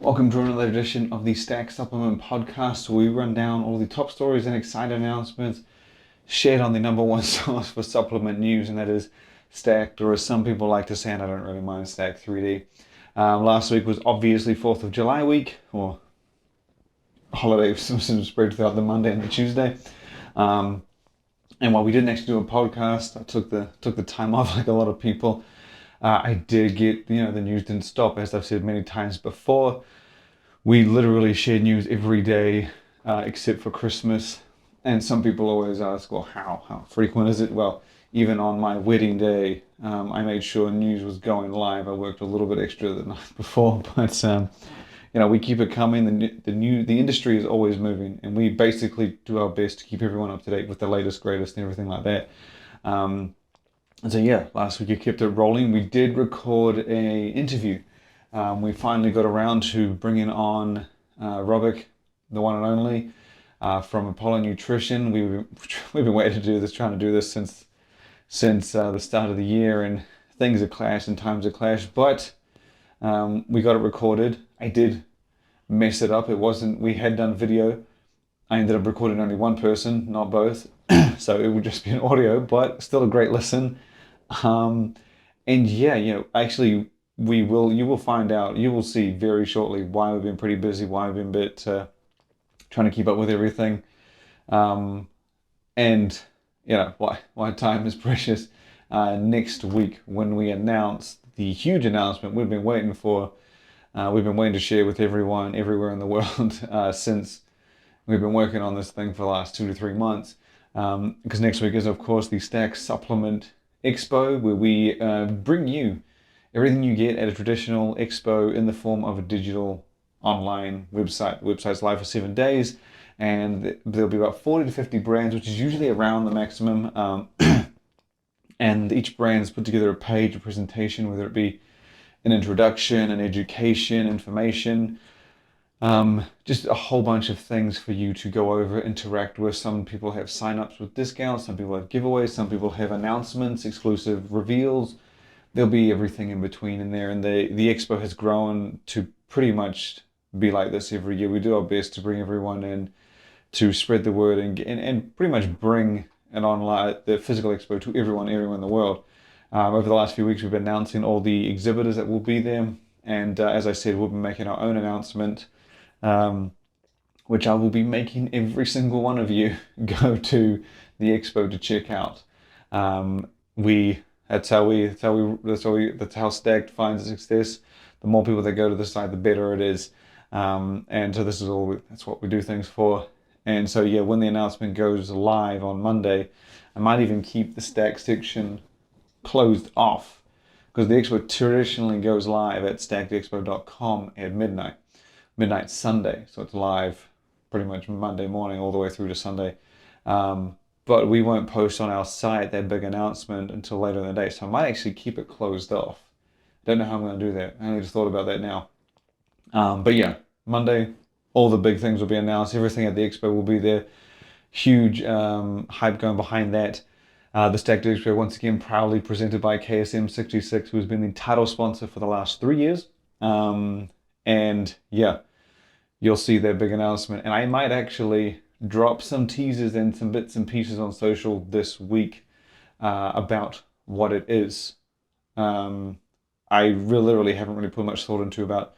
Welcome to another edition of the Stack Supplement Podcast, where we run down all the top stories and exciting announcements shared on the number one source for supplement news, and that is Stacked, or as some people like to say, and I don't really mind, Stack3d. Last week was obviously 4th of July week, or holiday spread throughout the Monday and the Tuesday. And while we didn't actually do a podcast, I took the time off like a lot of people. I did get, the news didn't stop. As I've said many times before, we literally share news every day except for Christmas. And some people always ask, well, how frequent is it? Well, even on my wedding day, I made sure news was going live. I worked a little bit extra the night before, but we keep it coming. The industry is always moving, and we basically do our best to keep everyone up to date with the latest, greatest, and everything like that. And so last week you kept it rolling. We did record a interview. We finally got around to bringing on Robic, the one and only, from Apollo Nutrition. We've been waiting to do this, trying to do this since the start of the year, and things have clashed and times have clashed. But we got it recorded. I did mess it up. We had done video. I ended up recording only one person, not both. So it would just be an audio, but still a great listen. Actually you will find out, you will see very shortly why we've been pretty busy, why we've been a bit trying to keep up with everything. Why time is precious. Next week, when we announce the huge announcement we've been waiting for, we've been waiting to share with everyone everywhere in the world since we've been working on this thing for the last 2 to 3 months. Because next week is, of course, the Stack Supplement Expo, where we bring you everything you get at a traditional expo in the form of a digital online website. The website's live for 7 days, and there'll be about 40 to 50 brands, which is usually around the maximum. And each brand's put together a page, a presentation, whether it be an introduction, an education, information, just a whole bunch of things for you to go over, interact with. Some people have sign-ups with discounts, some people have giveaways, some people have announcements, exclusive reveals. There'll be everything in between in there, and the expo has grown to pretty much be like this every year. We do our best to bring everyone in, to spread the word and pretty much bring the physical expo to everyone in the world. Over the last few weeks, we've been announcing all the exhibitors that will be there, and as I said, we'll be making our own announcement, which I will be making every single one of you go to the expo to check out. That's how Stacked finds success. The more people that go to the site, the better it is. And so that's what we do things for. And so when the announcement goes live on Monday, I might even keep the Stack section closed off, because the expo traditionally goes live at stackedexpo.com at midnight Sunday. So it's live pretty much Monday morning all the way through to Sunday. But we won't post on our site that big announcement until later in the day. So I might actually keep it closed off. Don't know how I'm going to do that. I only just thought about that now. Monday, all the big things will be announced. Everything at the expo will be there. Huge hype going behind that. The Stacked Expo, once again, proudly presented by KSM66, who has been the title sponsor for the last 3 years. You'll see that big announcement. And I might actually drop some teasers and some bits and pieces on social this week about what it is. I literally haven't really put much thought into about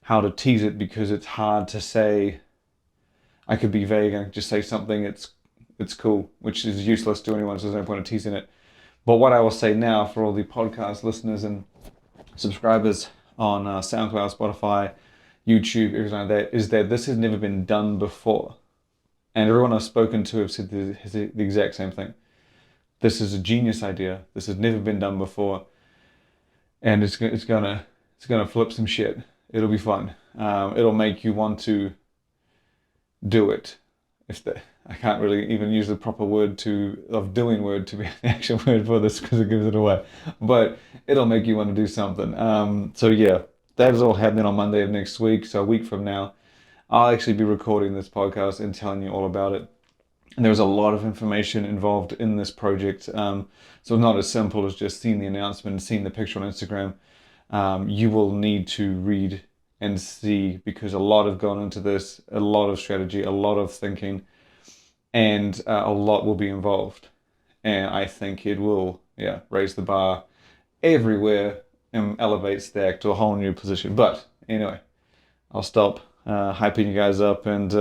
how to tease it, because it's hard to say. I could be vague and just say something, it's cool, which is useless to anyone, so there's no point in teasing it. But what I will say now for all the podcast listeners and subscribers on SoundCloud, Spotify, YouTube, everything like that, is that this has never been done before. And everyone I've spoken to have said the exact same thing. This is a genius idea. This has never been done before, and it's gonna flip some shit. It'll be fun. It'll make you want to do it. I can't really even use the proper word of doing word to be the actual word for this, because it gives it away. But it'll make you want to do something. That is all happening on Monday of next week. So a week from now, I'll actually be recording this podcast and telling you all about it. And there's a lot of information involved in this project. So it's not as simple as just seeing the announcement and seeing the picture on Instagram. You will need to read and see, because a lot have gone into this, a lot of strategy, a lot of thinking, and a lot will be involved. And I think it will, raise the bar everywhere and elevate Stack to a whole new position. But anyway, I'll stop hyping you guys up and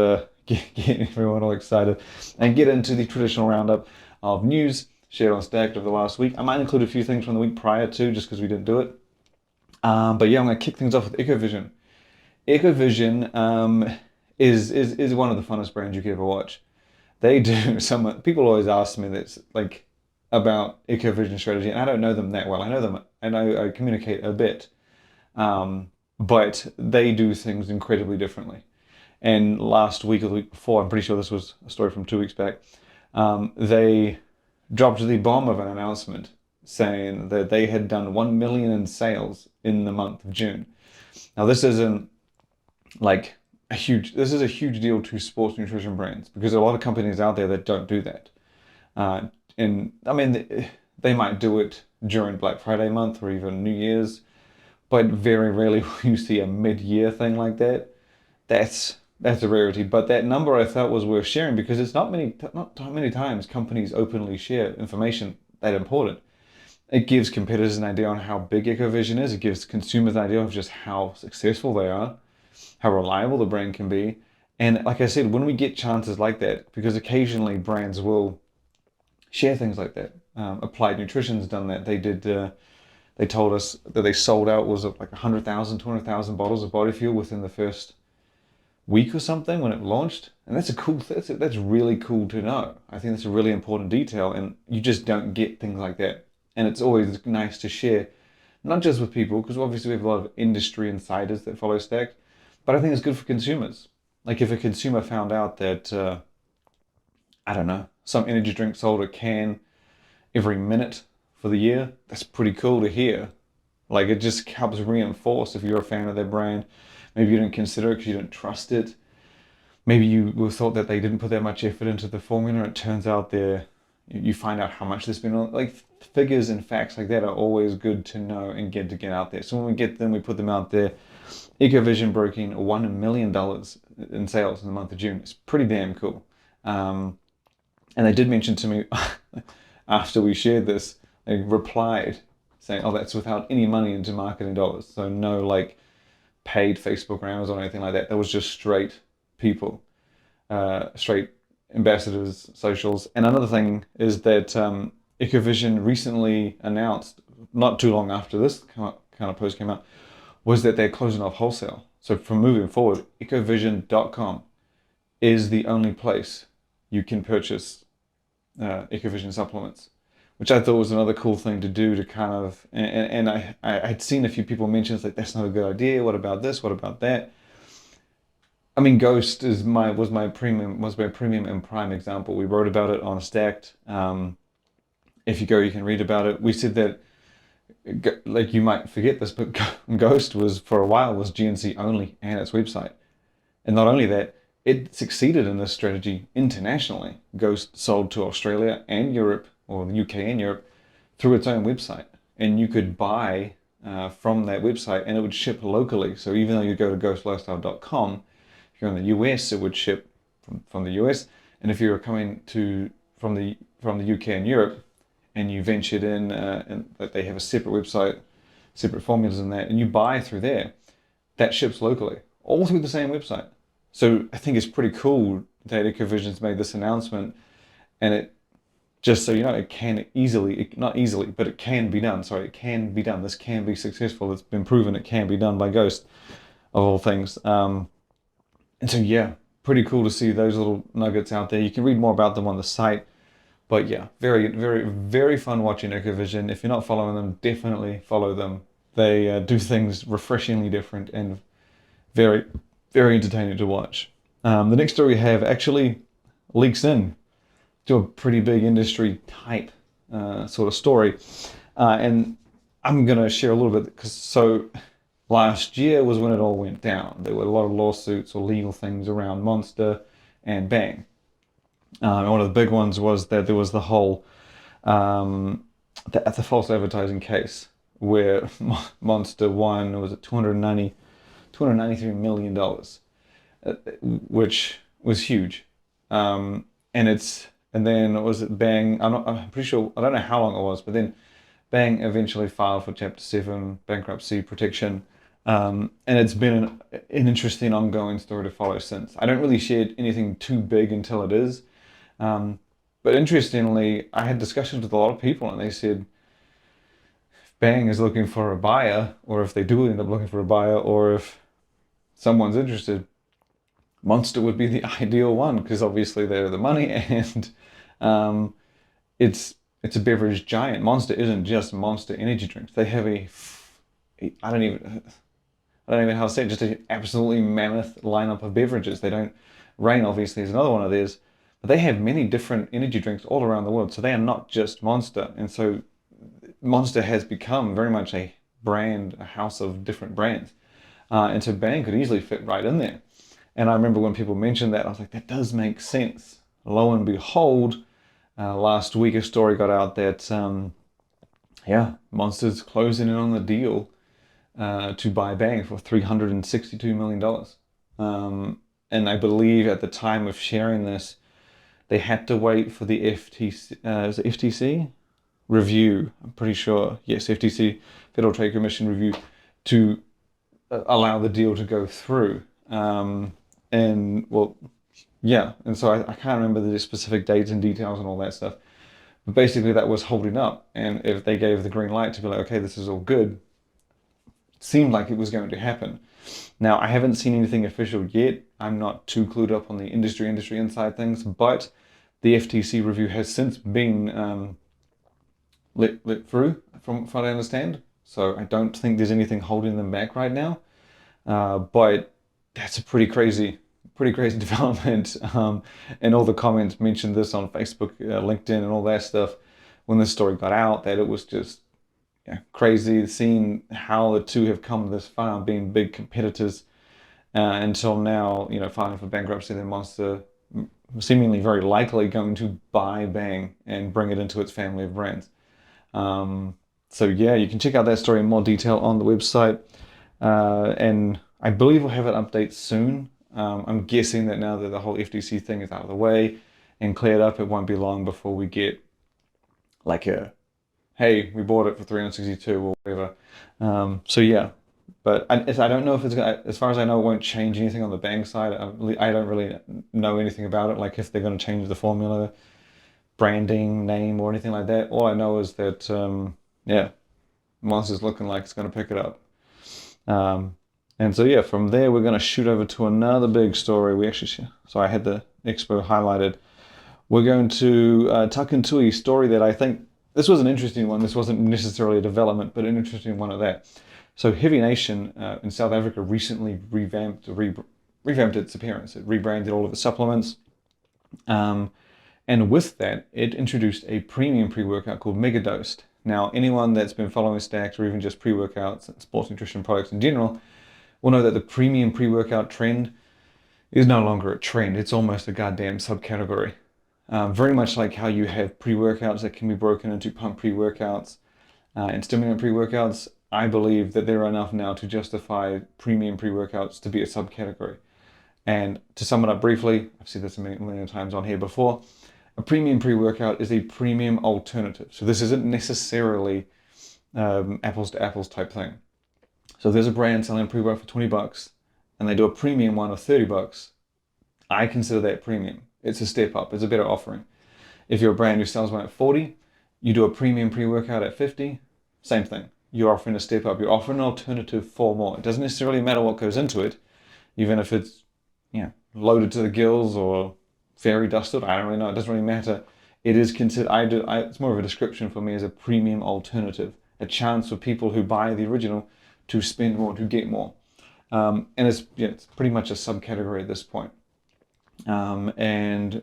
get everyone all excited and get into the traditional roundup of news shared on Stack over the last week. I might include a few things from the week prior too, just because we didn't do it. But yeah, I'm going to kick things off with Ekkovision. Ekkovision is one of the funnest brands you could ever watch. They do some. People always ask me that's like about Ekkovision strategy, and I don't know them that well. I know them, and I communicate a bit, but they do things incredibly differently. And last week or the week before, I'm pretty sure this was a story from 2 weeks back, they dropped the bomb of an announcement saying that they had done 1 million in sales in the month of June. Now this isn't like this is a huge deal to sports nutrition brands, because there are a lot of companies out there that don't do that. And I mean, they might do it during Black Friday month or even New Year's, but very rarely will you see a mid-year thing like that. That's a rarity. But that number I thought was worth sharing, because it's not many times companies openly share information that important. It gives competitors an idea on how big Ekkovision is. It gives consumers an idea of just how successful they are, how reliable the brand can be. And like I said, when we get chances like that, because occasionally brands will share things like that. Applied Nutrition's done that. They told us that they sold out, was it like 100,000, 200,000 bottles of body fuel within the first week or something when it launched. And that's a cool, that's really cool to know. I think that's a really important detail, and you just don't get things like that. And it's always nice to share, not just with people, because obviously we have a lot of industry insiders that follow Stack, but I think it's good for consumers. Like if a consumer found out that, I don't know, some energy drink sold a can every minute for the year, that's pretty cool to hear. Like it just helps reinforce if you're a fan of their brand. Maybe you didn't consider it because you didn't trust it. Maybe you thought that they didn't put that much effort into the formula. It turns out you find out how much there's been on. Like figures and facts like that are always good to know and get out there. So when we get them, we put them out there. Ekkovision breaking $1 million in sales in the month of June. It's pretty damn cool. And they did mention to me after we shared this, they replied saying, "Oh, that's without any money into marketing dollars. So no like paid Facebook or Amazon or anything like that. That was just straight people, straight ambassadors, socials." And another thing is that Ekkovision recently announced, not too long after this kind of post came out, was that they're closing off wholesale. So from moving forward, Ekkovision.com is the only place you can purchase Ekkovision supplements, which I thought was another cool thing to do to kind of, and I'd seen a few people mention, it's like, that's not a good idea. What about this? What about that? I mean, Ghost was my premium and prime example. We wrote about it on Stacked. If you go, you can read about it. We said that, like, you might forget this, but Ghost was for a while was GNC only and its website. And not only that, it succeeded in this strategy internationally. Ghost sold to Australia and Europe, or the UK and Europe, through its own website. And you could buy from that website and it would ship locally. So even though you go to ghostlifestyle.com, if you're in the US, it would ship from the US. And if you were coming from the UK and Europe, and you ventured in, and that they have a separate website, separate formulas in that, and you buy through there, that ships locally, all through the same website. So I think it's pretty cool that Ekkovision's made this announcement, and it, just so you know, it can not easily, but it can be done. Sorry, it can be done. This can be successful. It's been proven it can be done by Ghost, of all things. And so yeah, pretty cool to see those little nuggets out there. You can read more about them on the site. But yeah, very, very, very fun watching Ekkovision. If you're not following them, definitely follow them. They do things refreshingly different and very, very entertaining to watch. The next story we have actually leaks in to a pretty big industry type sort of story. And I'm going to share a little bit, so last year was when it all went down. There were a lot of lawsuits or legal things around Monster and Bang. And one of the big ones was that there was the whole the false advertising case where Monster won, was it $290 $293 million, which was huge. And then was it Bang? I'm pretty sure, I don't know how long it was, but then Bang eventually filed for Chapter 7 bankruptcy protection. And it's been an interesting ongoing story to follow since. I don't really share anything too big until it is. But interestingly, I had discussions with a lot of people, and they said if Bang is looking for a buyer, or if they do end up looking for a buyer, or if someone's interested, Monster would be the ideal one, because obviously they're the money, and it's a beverage giant. Monster isn't just Monster energy drinks. They have I don't even know how to say it, just an absolutely mammoth lineup of beverages. They don't, Reign obviously is another one of theirs, but they have many different energy drinks all around the world. So they are not just Monster. And so Monster has become very much a brand, a house of different brands. And so Bang could easily fit right in there. And I remember when people mentioned that, I was like, that does make sense. Lo and behold, last week a story got out that, Monster's closing in on the deal to buy Bang for $362 million. And I believe at the time of sharing this, they had to wait for the FTC review. I'm pretty sure. Yes, FTC, Federal Trade Commission review, to allow the deal to go through. And so I can't remember the specific dates and details and all that stuff. But basically that was holding up. And if they gave the green light to be like, okay, this is all good, it seemed like it was going to happen. Now, I haven't seen anything official yet. I'm not too clued up on the industry inside things, but the FTC review has since been let through, from what I understand. So I don't think there's anything holding them back right now. But that's a pretty crazy development. And all the comments mentioned this on Facebook, LinkedIn, and all that stuff when this story got out, that it was just crazy seeing how the two have come this far, being big competitors, until now, filing for bankruptcy. Then Monster seemingly very likely going to buy Bang and bring it into its family of brands. You can check out that story in more detail on the website. And I believe we'll have an update soon. I'm guessing that now that the whole FTC thing is out of the way and cleared up, it won't be long before we get like hey, we bought it for 362 or whatever. But I don't know if it's going to, as far as I know, it won't change anything on the Bang side. I don't really know anything about it, like if they're going to change the formula, branding, name, or anything like that. All I know is that, Monster's looking like it's going to pick it up. From there, we're going to shoot over to another big story. I had the expo highlighted. We're going to tuck into a story that I think, this was an interesting one. This wasn't necessarily a development, but an interesting one at that. So Heavy Nation in South Africa recently revamped its appearance. It rebranded all of its supplements. And with that, it introduced a premium pre-workout called Mega Dosed. Now, anyone that's been following Stacks, or even just pre-workouts and sports nutrition products in general, will know that the premium pre-workout trend is no longer a trend. It's almost a goddamn subcategory. Very much like how you have pre-workouts that can be broken into pump pre-workouts and stimulant pre-workouts. I believe that there are enough now to justify premium pre-workouts to be a subcategory. And to sum it up briefly, I've said this a million times on here before, a premium pre-workout is a premium alternative. So this isn't necessarily apples to apples type thing. So if there's a brand selling a pre-workout for $20 and they do a premium one of $30, I consider that premium. It's a step up. It's a better offering. If you're a brand who sells one at $40, you do a premium pre-workout at $50, same thing. You're offering a step up. You're offering an alternative for more. It doesn't necessarily matter what goes into it, even if it's loaded to the gills or fairy dusted. I don't really know. It doesn't really matter. It is considered. It's more of a description for me as a premium alternative, a chance for people who buy the original to spend more, to get more. And it's pretty much a subcategory at this point. And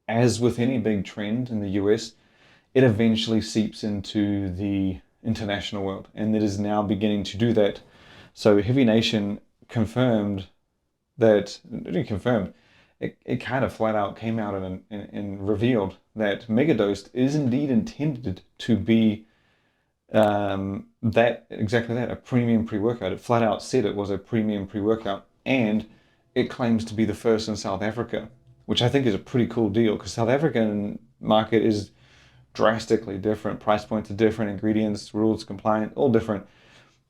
as with any big trend in the US, it eventually seeps into the international world, and it is now beginning to do that. So Heavy Nation confirmed that, it kind of flat out came out and revealed that Megadosed is indeed intended to be a premium pre-workout. It flat out said it was a premium pre-workout, and it claims to be the first in South Africa, which I think is a pretty cool deal, because South African market is drastically different. Price points are different, ingredients, rules, compliant, all different.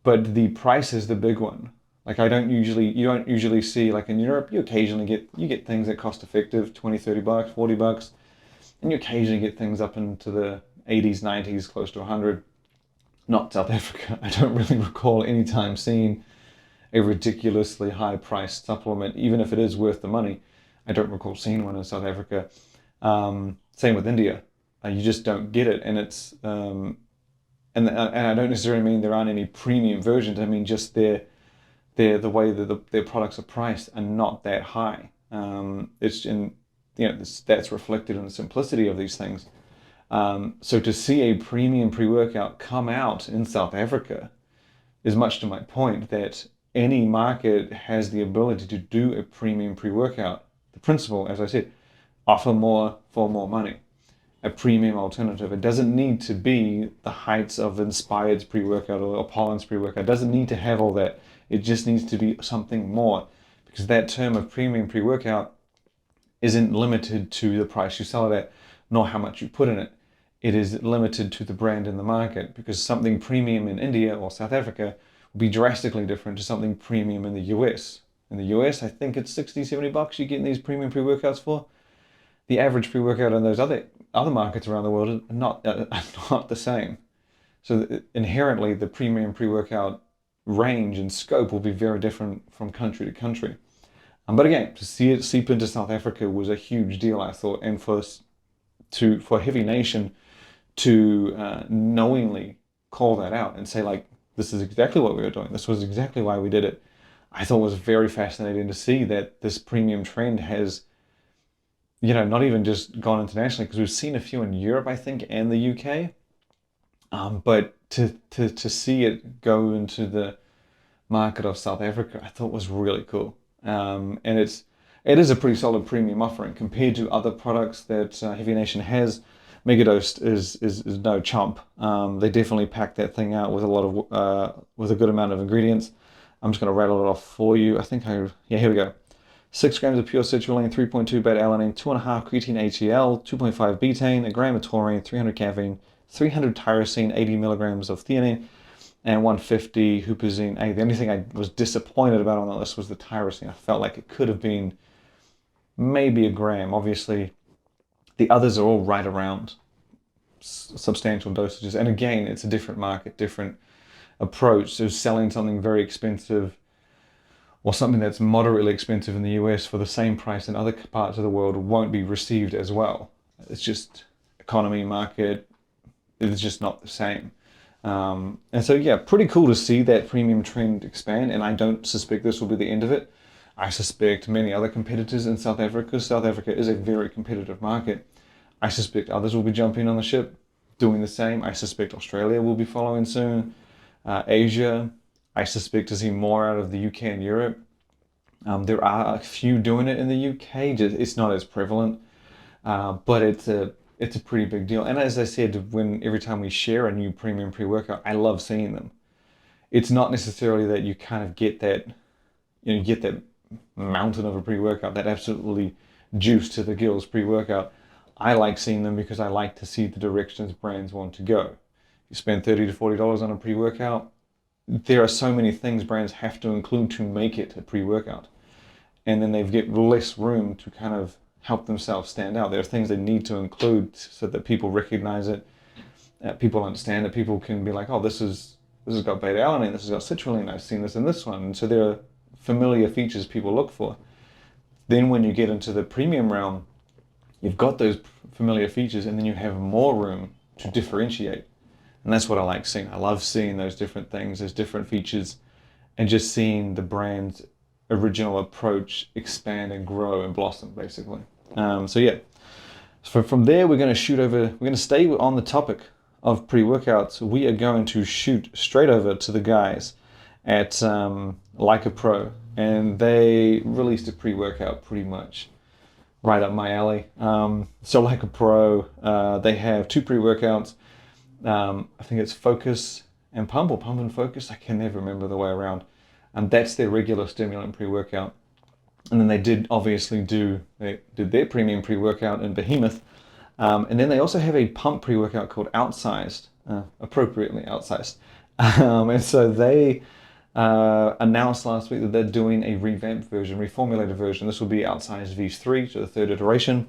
But the price is the big one. Like you don't usually see, like in Europe, you get things that cost effective, 20, 30 bucks, 40 bucks, and you occasionally get things up into the 80s, 90s, close to 100. Not South Africa. I don't really recall any time seeing a ridiculously high priced supplement, even if it is worth the money. I don't recall seeing one in South Africa. Same with India. You just don't get it, and it's and I don't necessarily mean there aren't any premium versions. I mean just the way that their products are priced are not that high. That's reflected in the simplicity of these things. So to see a premium pre-workout come out in South Africa is much to my point that any market has the ability to do a premium pre-workout. The principle, as I said, offer more for more money. A premium alternative. It doesn't need to be the heights of Inspired's pre-workout or Pollen's pre-workout. It doesn't need to have all that. It just needs to be something more, because that term of premium pre-workout isn't limited to the price you sell it at, nor how much you put in it. It is limited to the brand in the market, because something premium in India or South Africa will be drastically different to something premium in the US. In the US, I think it's 60, 70 bucks you're getting these premium pre-workouts for. The average pre-workout in those other markets around the world are not the same. So inherently, the premium pre-workout range and scope will be very different from country to country. But again, to see it seep into South Africa was a huge deal, I thought, and for Heavy Nation to knowingly call that out and say, like, this is exactly what we were doing. This was exactly why we did it. I thought it was very fascinating to see that this premium trend has, not even just gone internationally, because we've seen a few in Europe, I think, and the UK. But to see it go into the market of South Africa, I thought was really cool. And it is a pretty solid premium offering compared to other products that Heavy Nation has. Megadose is no chump. They definitely pack that thing out with with a good amount of ingredients. I'm just going to rattle it off for you. Here we go. 6 grams of pure citrulline, 3.2 beta-alanine, 2.5 creatine HCl, 2.5 betaine, a gram of taurine, 300 caffeine, 300 tyrosine, 80 milligrams of theanine, and 150 huperzine A. The only thing I was disappointed about on the list was the tyrosine. I felt like it could have been maybe a gram. Obviously, the others are all right around substantial dosages. And again, it's a different market, different approach. So selling something very expensive or something that's moderately expensive in the US for the same price in other parts of the world won't be received as well. It's just economy, market, it's just not the same. And so, yeah, pretty cool to see that premium trend expand, and I don't suspect this will be the end of it. I suspect many other competitors in South Africa. South Africa is a very competitive market. I suspect others will be jumping on the ship, doing the same. I suspect Australia will be following soon. Asia, I suspect to see more out of the UK and Europe. There are a few doing it in the UK. It's not as prevalent, but it's a pretty big deal. And as I said, every time we share a new premium pre-workout, I love seeing them. It's not necessarily that you kind of get that, you get that mountain of a pre-workout, that absolutely juice to the gills pre-workout. I like seeing them because I like to see the directions brands want to go. You spend $30 to $40 on a pre-workout, there are so many things brands have to include to make it a pre-workout. And then they get less room to kind of help themselves stand out. There are things they need to include so that people recognize it, people understand it, people can be like, oh, this has got beta-alanine, this has got citrulline, I've seen this in this one. And so there are familiar features people look for. Then when you get into the premium realm, you've got those familiar features and then you have more room to differentiate. And that's what I like seeing. I love seeing those different things, those different features, and just seeing the brand's original approach expand and grow and blossom, basically. So yeah, so from there we're going to stay on the topic of pre-workouts. We are going to shoot straight over to the guys at A Pro, and they released a pre-workout pretty much right up my alley. So A Pro, they have 2 pre-workouts. I think it's Focus and Pump, or Pump and Focus. I can never remember the way around. And that's their regular stimulant pre-workout. And then they did their premium pre-workout in Behemoth. And then they also have a pump pre-workout called Outsized, appropriately outsized. And so they announced last week that they're doing a revamped version, reformulated version. This will be Outsized V3, so the third iteration.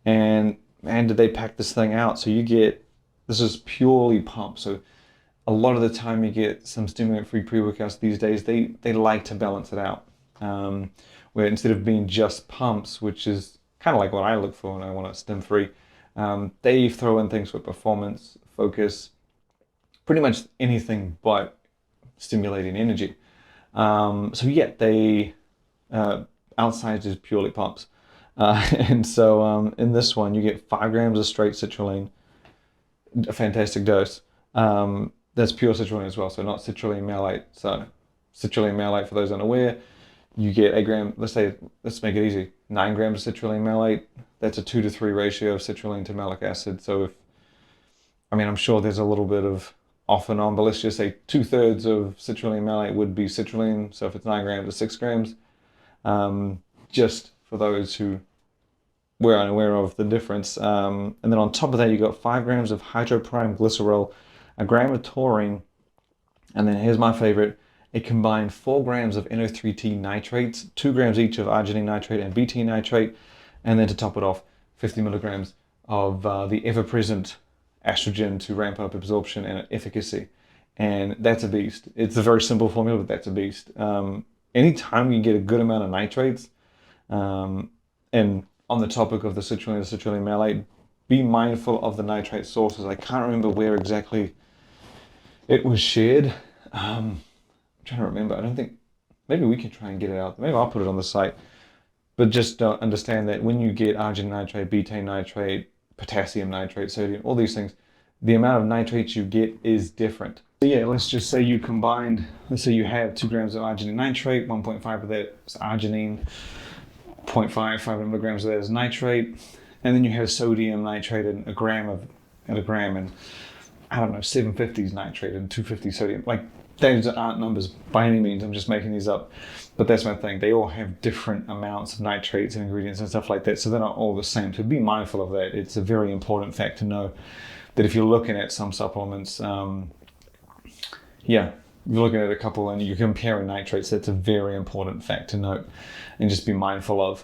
And man, did they pack this thing out. So this is purely pump. So a lot of the time you get some stimulant-free pre-workouts these days, they like to balance it out. Where instead of being just pumps, which is kind of like what I look for when I want a stim-free, they throw in things for performance, focus, pretty much anything but stimulating energy. Outside is purely pumps. And so in this one, you get 5 grams of straight citrulline, a fantastic dose. That's pure citrulline as well, so not citrulline malate. So citrulline malate, for those unaware, you get 8 grams, let's make it easy, 9 grams of citrulline malate. That's a 2 to 3 ratio of citrulline to malic acid. So I'm sure there's a little bit of off and on, but let's just say 2/3 of citrulline malate would be citrulline. So if it's 9 grams or 6 grams, just for those who were unaware of the difference. And then on top of that, you got 5 grams of hydroprime glycerol, a gram of taurine, and then here's my favorite, a combined 4 grams of NO3T nitrates, 2 grams each of arginine nitrate and BT nitrate, and then to top it off, 50 milligrams of the ever-present estrogen to ramp up absorption and efficacy. And that's a beast. It's a very simple formula, but that's a beast. Anytime you get a good amount of nitrates, and on the topic of the citrulline malate, be mindful of the nitrate sources. I can't remember where exactly it was shared. I'm trying to remember. I don't think, maybe we can try and get it out. Maybe I'll put it on the site. But just understand that when you get arginine nitrate, betaine nitrate, potassium nitrate, sodium, all these things, the amount of nitrates you get is different. So yeah, let's just say you have 2 grams of arginine nitrate, 1.5 of that is arginine, 500 milligrams of that is nitrate, and then you have sodium nitrate and a gram, and I don't know, 750 is nitrate and 250 sodium. Like, those aren't numbers by any means, I'm just making these up. But that's my thing, they all have different amounts of nitrates and ingredients and stuff like that, so they're not all the same. So be mindful of that. It's a very important fact to know that if you're looking at some supplements, you're looking at a couple and you're comparing nitrates, that's a very important fact to note and just be mindful of.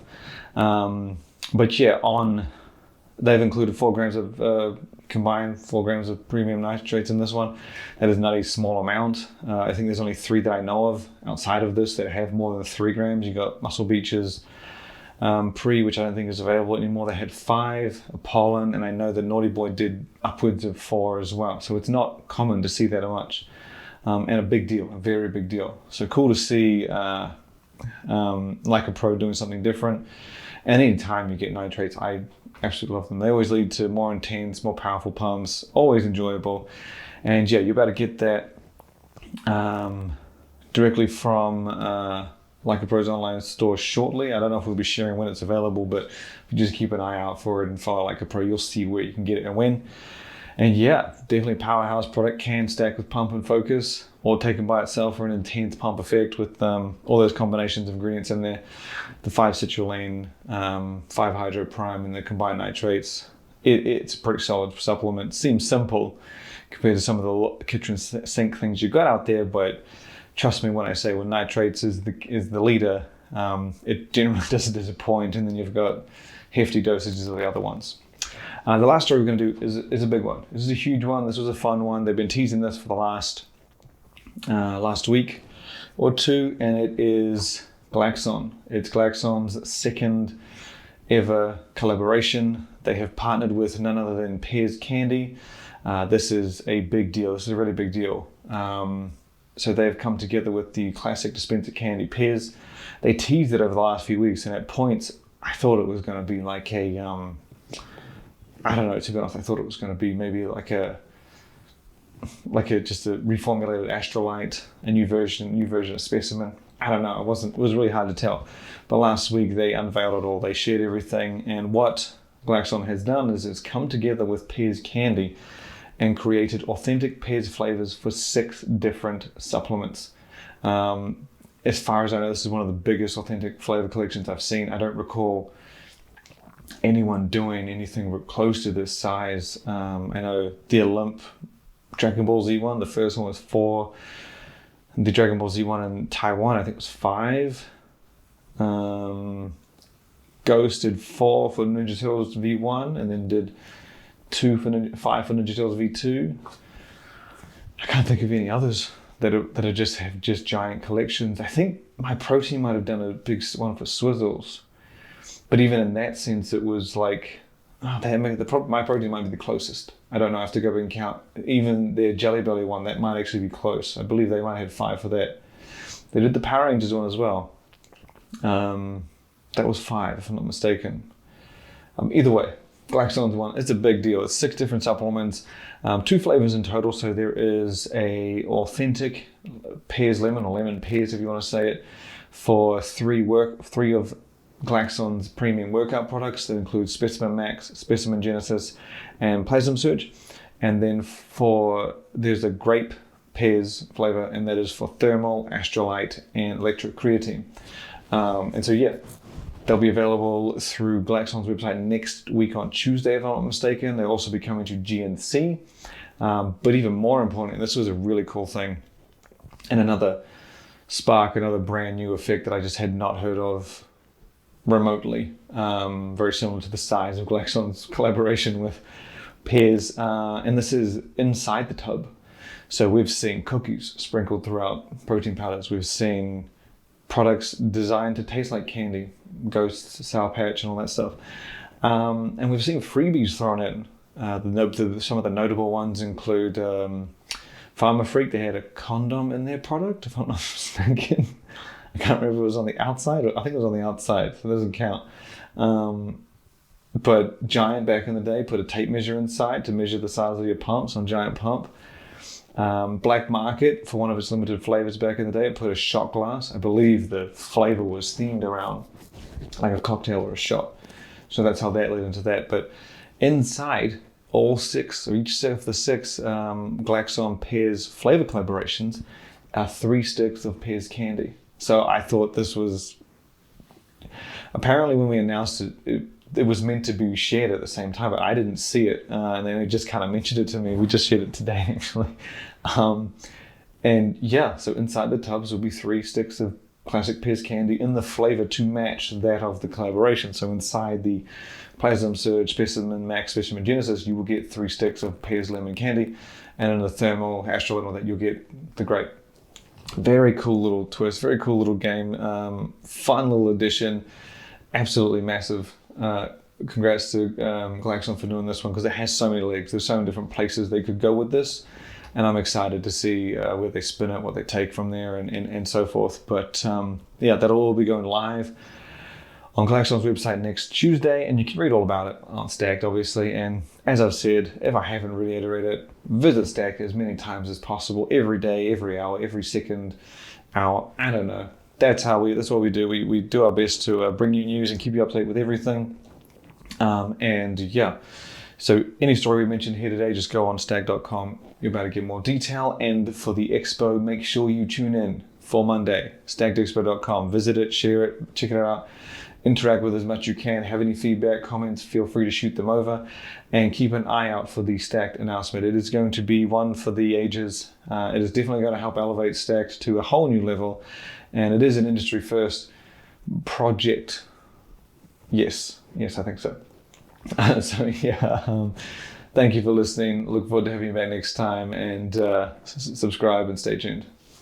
They've included 4 grams of combined 4 grams of premium nitrates in this one. That is not a small amount. I think there's only 3 that I know of outside of this that have more than 3 grams. You got Muscle Beach's which I don't think is available anymore. They had 5, Apollon, and I know that Naughty Boy did upwards of 4 as well. So it's not common to see that much. And a big deal, a very big deal. So cool to see like A Pro doing something different. And anytime you get nitrates, I absolutely love them. They always lead to more intense, more powerful pumps, always enjoyable. And yeah, you're about to get that directly from Like A Pro's online store shortly. I don't know if we'll be sharing when it's available, but if you just keep an eye out for it and follow Like A Pro, you'll see where you can get it and when. And yeah, definitely a powerhouse product. Can stack with pump and focus, or taken by itself for an intense pump effect with all those combinations of ingredients in there. The 5 citrulline, 5 hydroprime, and the combined nitrates. It's a pretty solid supplement. Seems simple compared to some of the kitchen sink things you got out there, but trust me when I say when nitrates is the leader, it generally doesn't disappoint, and then you've got hefty dosages of the other ones. The last story we're going to do is a big one. This is a huge one. This was a fun one. They've been teasing this for the last week or two, and it is Glaxon. It's Glaxon's second ever collaboration. They have partnered with none other than Pez Candy. This is a big deal. This is a really big deal. So they've come together with the classic dispenser candy Pez. They teased it over the last few weeks, and at points I thought it was going to be like a I don't know, to be honest, I thought it was going to be maybe just a reformulated Astrolite, a new version of Specimen. I don't know, it was really hard to tell. But last week they unveiled it all, they shared everything, and what Glaxon has done is it's come together with Pez Candy and created authentic Pez flavors for 6 different supplements. As far as I know, this is one of the biggest authentic flavor collections I've seen. I don't recall anyone doing anything close to this size. I know the Olymp Dragon Ball Z one, the first one was 4. The Dragon Ball Z one in Taiwan, I think, was 5. Ghost did 4 for Ninja Turtles V1, and then did 5 for Ninja Turtles V2. I can't think of any others that are just giant collections. I think My Protein might have done a big one for Swizzles, but even in that sense, it was like, My Protein might be the closest. I don't know. I have to go back and count. Even their Jelly Belly one, that might actually be close. I believe they might have 5 for that. They did the Power Rangers one as well. That was 5, if I'm not mistaken. Either way, Glaxon's one, it's a big deal. It's 6 different supplements, 2 flavors in total. So there is a authentic Pez lemon, or lemon Pez if you want to say it, for 3 of Glaxon's premium workout products that include Specimen Max, Specimen Genesis, and Plasma Surge. And then there's a grape Pez flavor, and that is for thermal, astrolite, and electric creatine. And so yeah, they'll be available through Glaxon's website next week on Tuesday, if I'm not mistaken. They'll also be coming to GNC. But even more importantly, this was a really cool thing, and another brand new effect that I just had not heard of remotely. Very similar to the size of Glaxon's collaboration with Pez. And this is inside the tub. So we've seen cookies sprinkled throughout protein powders. We've seen products designed to taste like candy, Ghost, Sour Patch, and all that stuff. And we've seen freebies thrown in. Some of the notable ones include Pharma Freak. They had a condom in their product, if I'm not mistaken. I can't remember if it was on the outside. I think it was on the outside, so it doesn't count. But Giant back in the day put a tape measure inside to measure the size of your pumps on Giant Pump. Black Market, for one of its limited flavors back in the day, it put a shot glass. I believe the flavor was themed around like a cocktail or a shot. So that's how that led into that. But inside all 6, or each of the 6 Glaxon Pez flavor collaborations are 3 sticks of Pez Candy. So I thought this was, apparently when we announced it, it was meant to be shared at the same time, but I didn't see it. And then they just kind of mentioned it to me. We just shared it today, actually. And yeah, so inside the tubs will be 3 sticks of classic Pez Candy in the flavor to match that of the collaboration. So inside the Plasma Surge, Specimen Max, Specimen Genesis, you will get 3 sticks of Pez Lemon Candy. And in the Thermal, Astral, and all that, you'll get the grape. Very cool little twist, very cool little game. Fun little addition. Absolutely massive. Congrats to Glaxon for doing this one, because it has so many legs. There's so many different places they could go with this, and I'm excited to see where they spin it, what they take from there, and so forth. But yeah, that'll all be going live on Glaxon's website next Tuesday, and you can read all about it on Stacked, obviously. And as I've said, if I haven't reiterated it, visit Stacked as many times as possible, every day, every hour, every second hour. I don't know. That's what we do. We do our best to bring you news and keep you up to date with everything. And yeah, so any story we mentioned here today, just go on stack.com. You're about to get more detail. And for the expo, make sure you tune in for Monday, stackedexpo.com. Visit it, share it, check it out, interact with as much as you can. Have any feedback, comments, feel free to shoot them over, and keep an eye out for the Stacked announcement. It is going to be one for the ages. It is definitely going to help elevate Stacked to a whole new level. And it is an industry first project. Yes, I think so. So yeah, thank you for listening. Look forward to having you back next time, and subscribe and stay tuned.